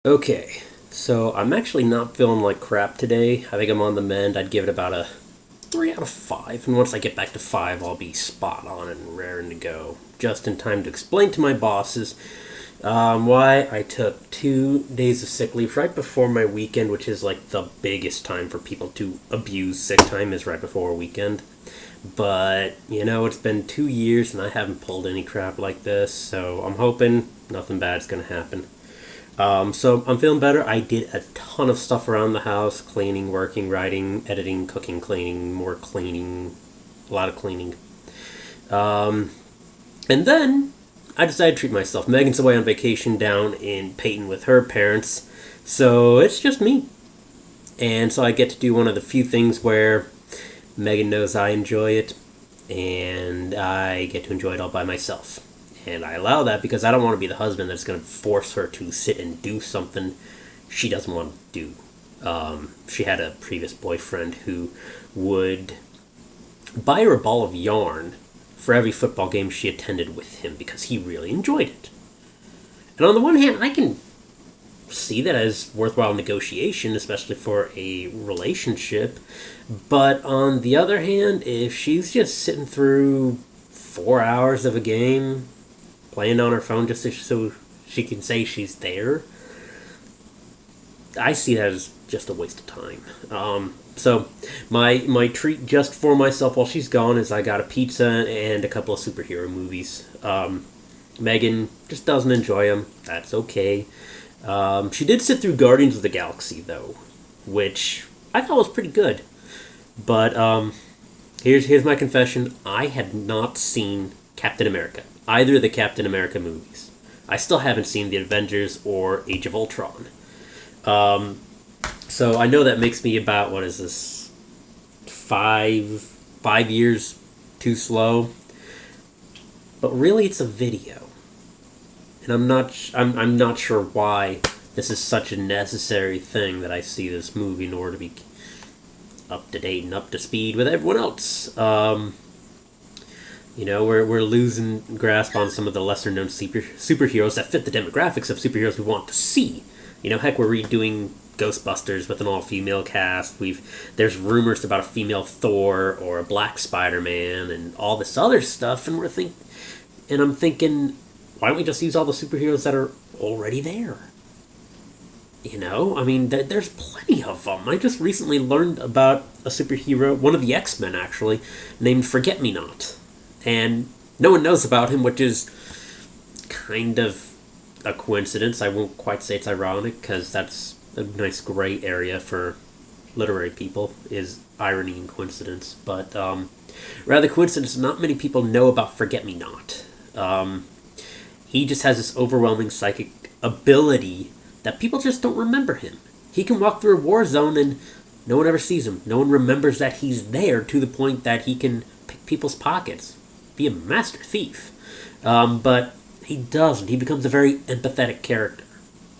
Okay, so I'm actually not feeling like crap today. I think I'm on the mend. I'd give it about a 3 out of 5. And once I get back to 5, I'll be spot on and raring to go. Just in time to explain to my bosses why I took 2 days of sick leave right before my weekend, which is like the biggest time for people to abuse sick time, is right before a weekend. But, it's been 2 years and I haven't pulled any crap like this, so I'm hoping nothing bad's gonna happen. So I'm feeling better. I did a ton of stuff around the house: cleaning, working, writing, editing, cooking, cleaning, more cleaning, a lot of cleaning. Um, and then I decided to treat myself. Megan's away on vacation down in Peyton with her parents, so it's just me. And so I get to do one of the few things where Megan knows I enjoy it, and I get to enjoy it all by myself. And I allow that because I don't want to be the husband that's going to force her to sit and do something she doesn't want to do. She had a previous boyfriend who would buy her a ball of yarn for every football game she attended with him because he really enjoyed it. And on the one hand, I can see that as worthwhile negotiation, especially for a relationship. But on the other hand, if she's just sitting through 4 hours of a game, playing on her phone just so she can say she's there, I see that as just a waste of time. So my treat just for myself while she's gone is I got a pizza and a couple of superhero movies. Megan just doesn't enjoy them. That's okay. She did sit through Guardians of the Galaxy, though, which I thought was pretty good. But here's my confession. I had not seen Captain America, either of the Captain America movies. I still haven't seen The Avengers or Age of Ultron. So I know that makes me about, what is this, five years too slow. But really, it's a video. And I'm not sure why this is such a necessary thing that I see this movie in order to be up to date and up to speed with everyone else. We're losing grasp on some of the lesser known superheroes that fit the demographics of superheroes we want to see. Heck, we're redoing Ghostbusters with an all-female cast. There's rumors about a female Thor or a black Spider-Man and all this other stuff, and I'm thinking, why don't we just use all the superheroes that are already there? There's plenty of them. I just recently learned about a superhero, one of the X-Men actually, named Forget-Me-Not. And no one knows about him, which is kind of a coincidence. I won't quite say it's ironic, because that's a nice gray area for literary people, is irony and coincidence. But rather coincidence, not many people know about Forget-Me-Not. He just has this overwhelming psychic ability that people just don't remember him. He can walk through a war zone and no one ever sees him. No one remembers that he's there, to the point that he can pick people's pockets, be a master thief. But he doesn't. He becomes a very empathetic character.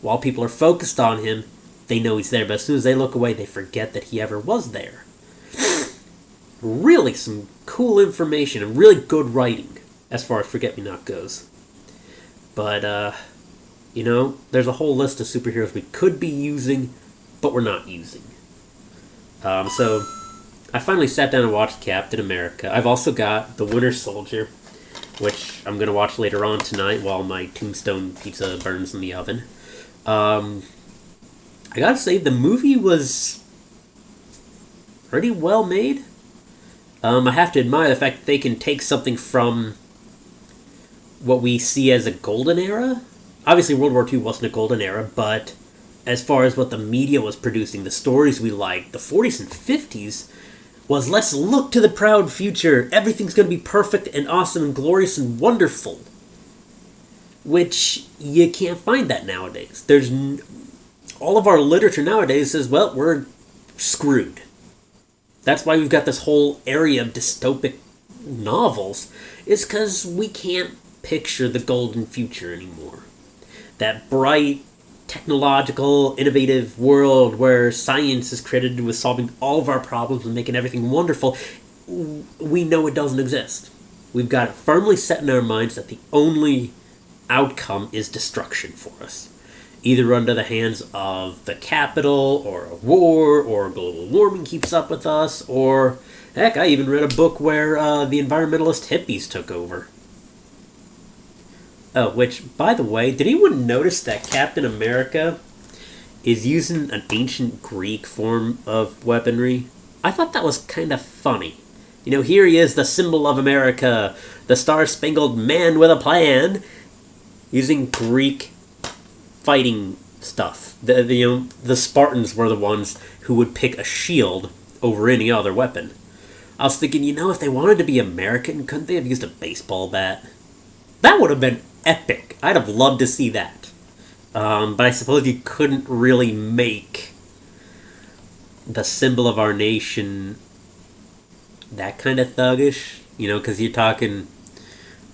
While people are focused on him, they know he's there, but as soon as they look away, they forget that he ever was there. Really some cool information and really good writing as far as Forget-Me-Not goes. But, there's a whole list of superheroes we could be using, but we're not using. So I finally sat down and watched Captain America. I've also got The Winter Soldier, which I'm going to watch later on tonight while my Tombstone pizza burns in the oven. I gotta say, the movie was pretty well made. I have to admire the fact that they can take something from what we see as a golden era. Obviously, World War II wasn't a golden era, but as far as what the media was producing, the stories we liked, the 40s and 50s, was let's look to the proud future. Everything's going to be perfect and awesome and glorious and wonderful. Which, you can't find that nowadays. All of our literature nowadays says, well, we're screwed. That's why we've got this whole area of dystopic novels, is because we can't picture the golden future anymore. That bright, technological, innovative world where science is credited with solving all of our problems and making everything wonderful, we know it doesn't exist. We've got it firmly set in our minds that the only outcome is destruction for us. either under the hands of the capital, or a war, or global warming keeps up with us, or heck, I even read a book where the environmentalist hippies took over. Oh, which, by the way, did anyone notice that Captain America is using an ancient Greek form of weaponry? I thought that was kind of funny. You know, here he is, the symbol of America, the star-spangled man with a plan, using Greek fighting stuff. The Spartans were the ones who would pick a shield over any other weapon. I was thinking, if they wanted to be American, couldn't they have used a baseball bat? That would have been epic. I'd have loved to see that. But I suppose you couldn't really make the symbol of our nation that kind of thuggish, because you're talking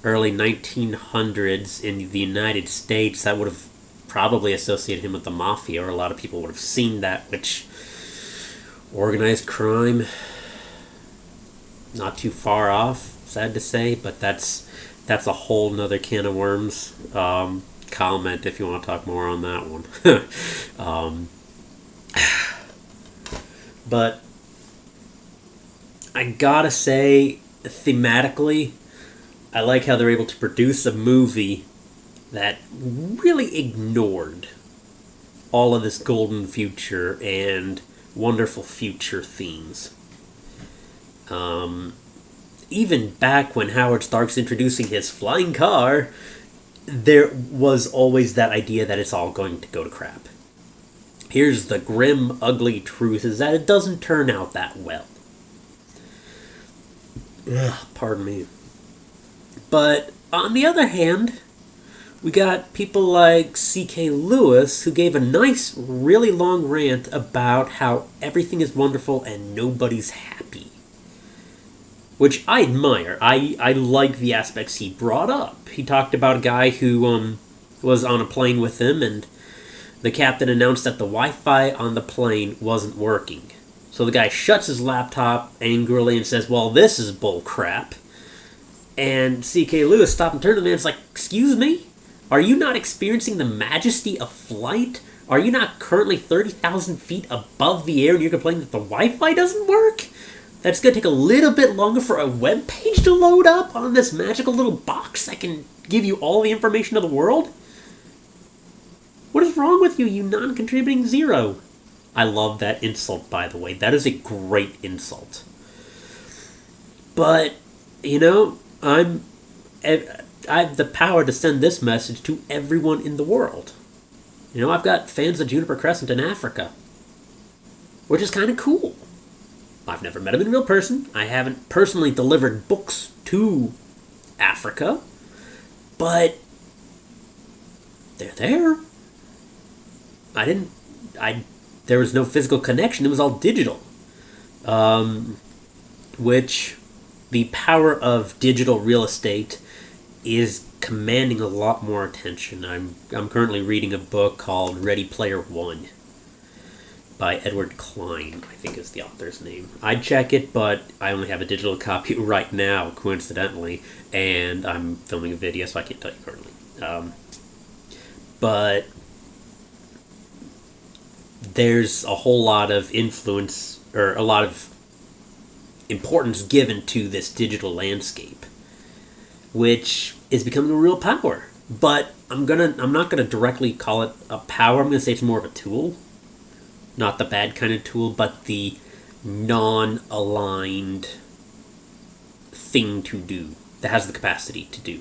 early 1900s in the United States. That would have probably associated him with the mafia, or a lot of people would have seen that, which organized crime, not too far off, sad to say, but that's a whole nother can of worms. Comment if you want to talk more on that one. But I gotta say, thematically, I like how they're able to produce a movie that really ignored all of this golden future and wonderful future themes. Even back when Howard Stark's introducing his flying car, there was always that idea that it's all going to go to crap. Here's the grim, ugly truth, is that it doesn't turn out that well. Ugh, pardon me. But on the other hand, we got people like C.K. Lewis, who gave a nice, really long rant about how everything is wonderful and nobody's happy. Which I admire. I like the aspects he brought up. He talked about a guy who was on a plane with him, and the captain announced that the Wi-Fi on the plane wasn't working. So the guy shuts his laptop angrily and says, well, this is bull crap. And C.K. Lewis stopped and turned to the man and was like, excuse me? Are you not experiencing the majesty of flight? Are you not currently 30,000 feet above the air and you're complaining that the Wi-Fi doesn't work? That's going to take a little bit longer for a web page to load up on this magical little box that can give you all the information of the world? What is wrong with you, you non-contributing zero? I love that insult, by the way. That is a great insult. But, I have the power to send this message to everyone in the world. I've got fans of Juniper Crescent in Africa, which is kind of cool. I've never met them in real person. I haven't personally delivered books to Africa, but they're there. There was no physical connection. It was all digital. Which the power of digital real estate is commanding a lot more attention. I'm currently reading a book called Ready Player One by Edward Klein, I think is the author's name. I'd check it, but I only have a digital copy right now, coincidentally, and I'm filming a video, so I can't tell you currently. But there's a whole lot of influence, or a lot of importance given to this digital landscape, which is becoming a real power. But I'm not gonna directly call it a power. I'm gonna say it's more of a tool. Not the bad kind of tool, but the non-aligned thing to do, that has the capacity to do.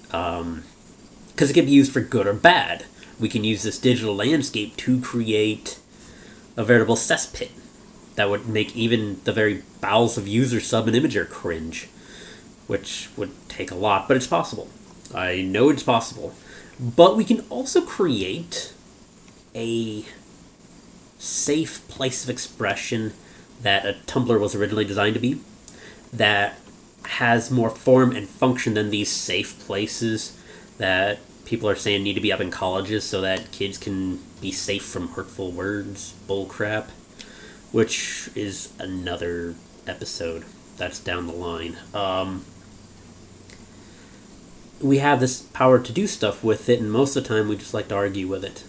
Because it can be used for good or bad. We can use this digital landscape to create a veritable cesspit that would make even the very bowels of user sub and imager cringe, which would take a lot, but it's possible. I know it's possible. But we can also create a safe place of expression that a Tumblr was originally designed to be, that has more form and function than these safe places that people are saying need to be up in colleges so that kids can be safe from hurtful words, bullcrap, which is another episode that's down the line. We have this power to do stuff with it, and most of the time we just like to argue with it.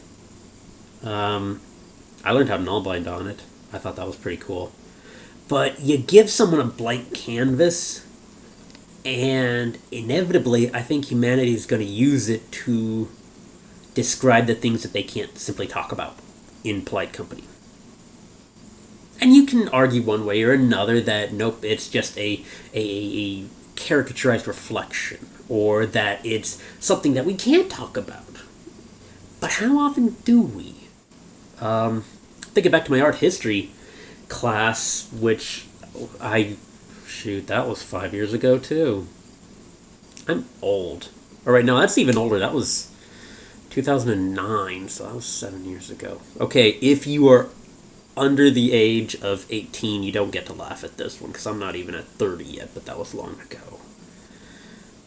I learned how to null bind on it. I thought that was pretty cool. But you give someone a blank canvas, and inevitably, I think humanity is going to use it to describe the things that they can't simply talk about in polite company. And you can argue one way or another that, nope, it's just a caricaturized reflection, or that it's something that we can't talk about. But how often do we? Thinking back to my art history class, which that was 5 years ago too. I'm old. Alright, no, that's even older. That was 2009, so that was 7 years ago. Okay, if you are under the age of 18, you don't get to laugh at this one, because I'm not even at 30 yet, but that was long ago.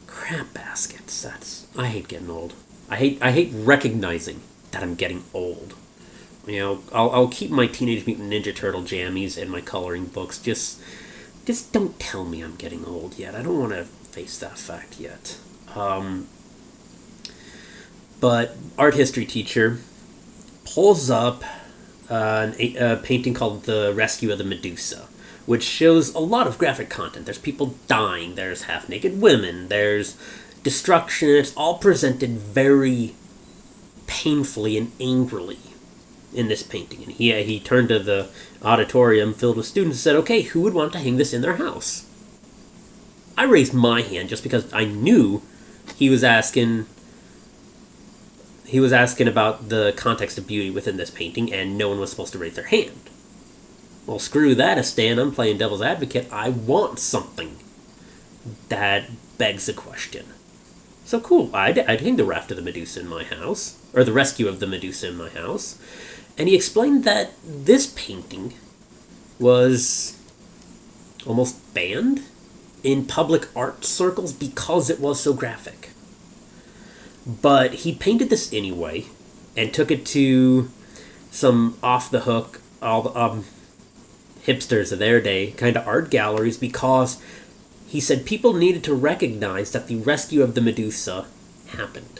Crap baskets, I hate getting old. I hate recognizing that I'm getting old. You know, I'll keep my Teenage Mutant Ninja Turtle jammies and my coloring books. Just don't tell me I'm getting old yet. I don't want to face that fact yet. But art history teacher pulls up a painting called The Rescue of the Medusa, which shows a lot of graphic content. There's people dying, there's half-naked women, there's destruction. It's all presented very painfully and angrily in this painting. And he turned to the auditorium filled with students and said, okay, who would want to hang this in their house? I raised my hand just because I knew he was asking about the context of beauty within this painting, and no one was supposed to raise their hand. Well, screw that, Stan. I'm playing devil's advocate. I want something that begs a question. So cool, I'd hang the raft of the Medusa in my house, or the rescue of the Medusa in my house. And he explained that this painting was almost banned in public art circles because it was so graphic. But he painted this anyway, and took it to some off-the-hook, all the hipsters of their day, kind of art galleries, because he said people needed to recognize that the rescue of the Medusa happened.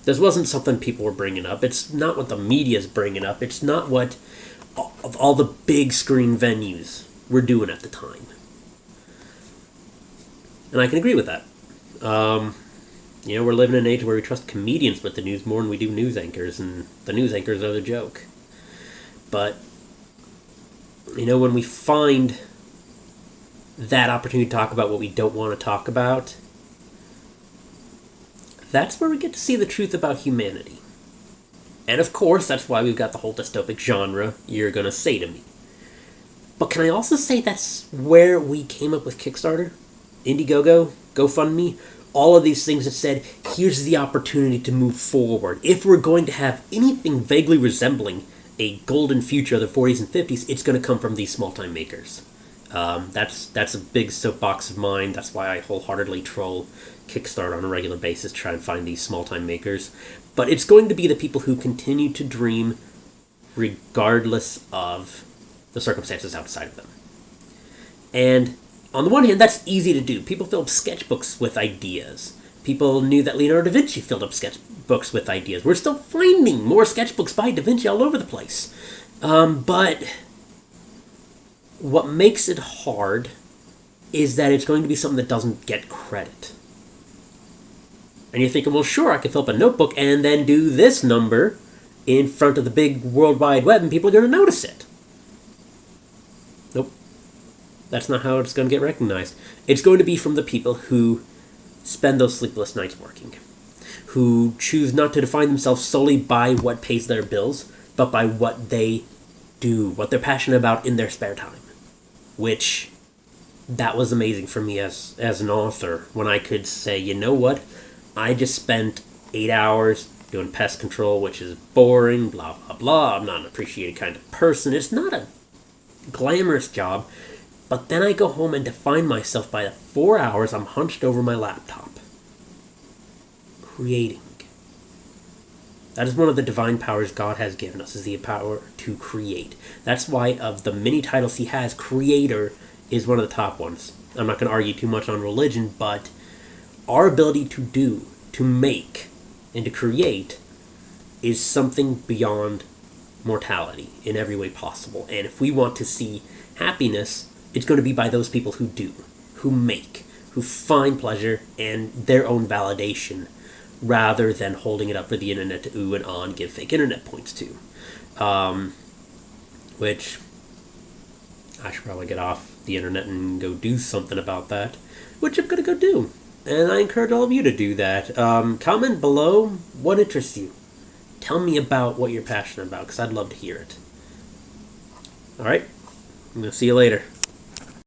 This wasn't something people were bringing up. It's not what the media's bringing up. It's not what all the big screen venues were doing at the time. And I can agree with that. We're living in an age where we trust comedians with the news more than we do news anchors, and the news anchors are the joke. But, when we find that opportunity to talk about what we don't want to talk about, that's where we get to see the truth about humanity. And of course, that's why we've got the whole dystopic genre, you're gonna say to me. But can I also say that's where we came up with Kickstarter, Indiegogo, GoFundMe, all of these things that said, here's the opportunity to move forward. If we're going to have anything vaguely resembling a golden future of the 40s and 50s, it's going to come from these small-time makers. That's a big soapbox of mine. That's why I wholeheartedly troll Kickstarter on a regular basis, try and find these small-time makers. But it's going to be the people who continue to dream regardless of the circumstances outside of them. And on the one hand, that's easy to do. People fill up sketchbooks with ideas. People knew that Leonardo da Vinci filled up sketchbooks with ideas. We're still finding more sketchbooks by Da Vinci all over the place. But what makes it hard is that it's going to be something that doesn't get credit. And you're thinking, well, sure, I could fill up a notebook and then do this number in front of the big World Wide Web and people are going to notice it. Nope. That's not how it's going to get recognized. It's going to be from the people who spend those sleepless nights working, who choose not to define themselves solely by what pays their bills, but by what they do, what they're passionate about in their spare time. Which, that was amazing for me as an author, when I could say, you know what, I just spent 8 hours doing pest control, which is boring, blah, blah, blah. I'm not an appreciated kind of person. It's not a glamorous job. But then I go home and define myself by the 4 hours I'm hunched over my laptop. Creating. That is one of the divine powers God has given us, is the power to create. That's why of the many titles he has, Creator is one of the top ones. I'm not going to argue too much on religion, but our ability to do, to make, and to create is something beyond mortality in every way possible. And if we want to see happiness, it's going to be by those people who do, who make, who find pleasure and their own validation, rather than holding it up for the internet to ooh and ah and give fake internet points to. Which I should probably get off the internet and go do something about that, which I'm going to go do. And I encourage all of you to do that. Comment below what interests you. Tell me about what you're passionate about, because I'd love to hear it. Alright, I'm going to see you later.